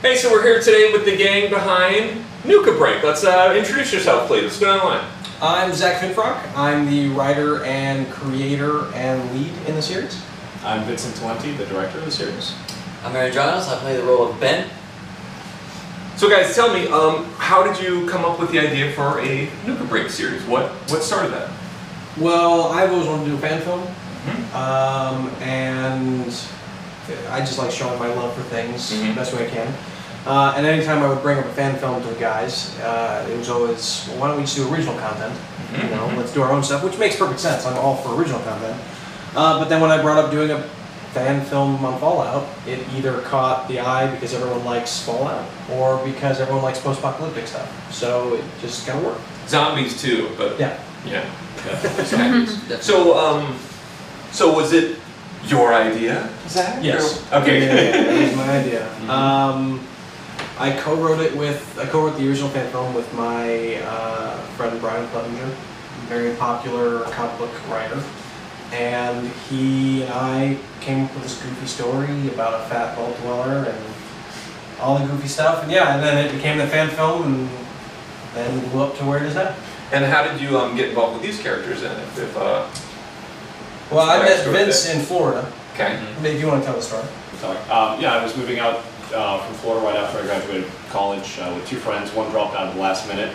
Hey, so we're here today with the gang behind Nuka Break. Let's introduce yourself, please. What's going on? I'm Zack Finfrock. I'm the writer and creator and lead in the series. I'm Vincent Talenti, the director of the series. I'm Giles. I play the role of Ben. So guys, tell me, how did you come up with the idea for a Nuka Break series? What started that? Well, I've always wanted to do a fan film, and I just like showing my love for things the best way I can. And anytime I would bring up a fan film to the guys, it was always, well, why don't we just do original content? You know, let's do our own stuff, which makes perfect sense. I'm all for original content. But then when I brought up doing a fan film on Fallout, it either caught the eye because everyone likes Fallout, or because everyone likes post-apocalyptic stuff. So it just kind of worked. Zombies too, but yeah. Okay. So was it your idea, Zach? Yes. Okay. Yeah, it was my idea. I co-wrote the original fan film with my friend Brian Clevenger, very popular comic book writer. And he and I came up with this goofy story about a fat vault dweller and all the goofy stuff. And yeah, and then it became the fan film and then blew up to where it is now. And how did you get involved with these characters then? Well, I met Vince in Florida. Okay. If you want to tell the story. Yeah, I was moving out from Florida right after I graduated college with two friends. One dropped out at the last minute.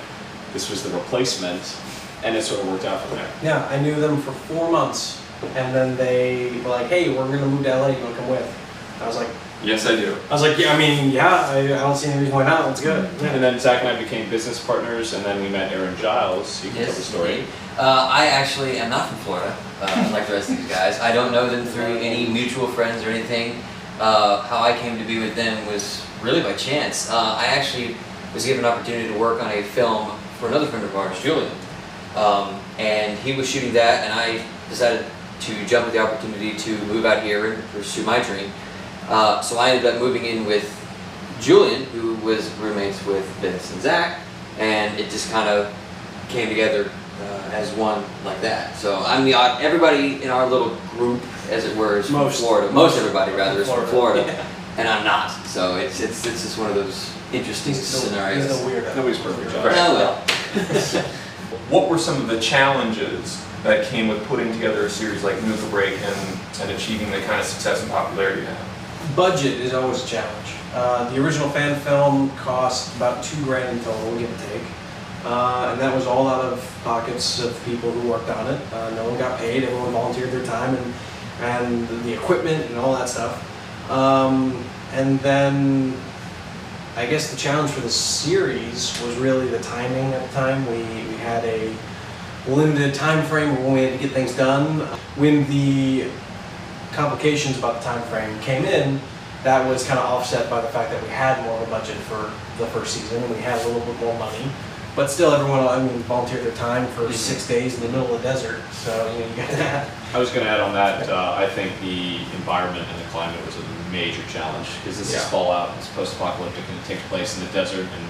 This was the replacement, and it sort of worked out from there. Yeah, I knew them for 4 months, and then they were like, "Hey, we're going to move to LA. You want to come with?" I was like, "Yes, I do." I was like, "Yeah, I don't see any reason why not. Let's go." Yeah. And then Zach and I became business partners, and then we met Giles. You can tell the story. I actually am not from Florida, like the rest of these guys. I don't know them through any mutual friends or anything. How I came to be with them was really by chance. I actually was given an opportunity to work on a film for another friend of ours, Julian. And he was shooting that, and I decided to jump at the opportunity to move out here and pursue my dream. So I ended up moving in with Julian, who was roommates with Vince and Zach, and it just kind of came together as one like that. So I'm the odd, everybody in our little group, as it were, is from Florida. Most everybody, rather, is from Florida, and I'm not. So it's just one of those interesting scenarios. He's a weirdo. Nobody's perfect. Oh, well. What were some of the challenges that came with putting together a series like Nuka Break and achieving the kind of success and popularity you have? Budget is always a challenge. The original fan film cost about $2,000 in total, give or take. And that was all out of pockets of people who worked on it. No one got paid, everyone volunteered their time and the equipment and all that stuff. And then I guess the challenge for the series was really the timing at the time. We had a limited time frame when we had to get things done. When the complications about the time frame came in, that was kind of offset by the fact that we had more of a budget for the first season and we had a little bit more money. But still, everyone, volunteered their time for 6 days in the middle of the desert. So, you got that. I was going to add on that, I think the environment and the climate was a major challenge, because this is Fallout, it's post-apocalyptic, and it takes place in the desert. And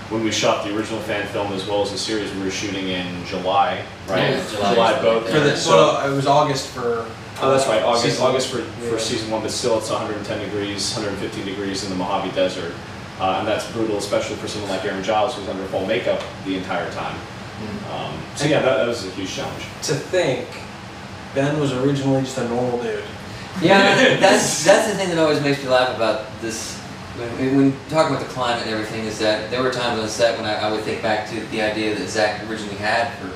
when we shot the original fan film as well as the series, we were shooting in July, right? Yeah, July both. Well, it was August for... Oh, that's right, August for season 1, but still it's 110 degrees, 115 degrees in the Mojave Desert. And that's brutal, especially for someone like Giles, who's under full makeup the entire time. So yeah, that was a huge challenge. To think, Ben was originally just a normal dude. Yeah, that's the thing that always makes me laugh about this. When talking about the climate and everything, is that there were times on set when I would think back to the idea that Zach originally had for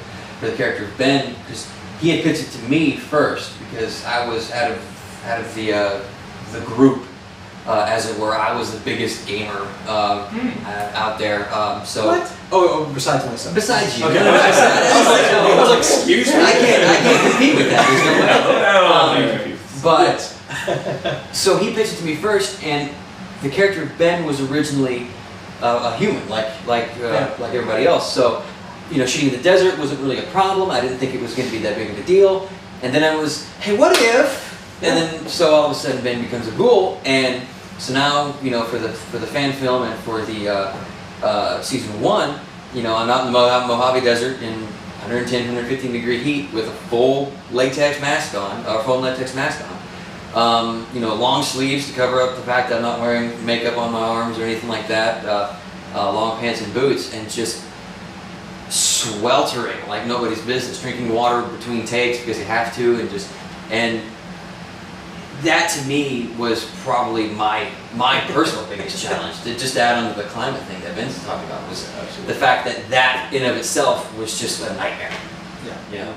the character of Ben, because he had pitched it to me first, because I was out of the group. As it were, I was the biggest gamer out there. So what? Oh, besides myself. Besides you. Okay. I was like, excuse me. I can't compete with that. There's no way. But so he pitched it to me first, and the character of Ben was originally a human, like everybody else. So shooting in the desert wasn't really a problem. I didn't think it was going to be that big of a deal. And then I was, hey, what if? And then, so all of a sudden, Ben becomes a ghoul, and so now, for the fan film and for the season 1, I'm out in the Mojave Desert in 110, 115 degree heat with a full latex mask on, Long sleeves to cover up the fact that I'm not wearing makeup on my arms or anything like that. Long pants and boots, and just sweltering like nobody's business, drinking water between takes because you have to, and that to me was probably my personal biggest challenge. To just add on to the climate thing that Vincent talked about was the fact that in of itself was just a nightmare. Yeah. You know?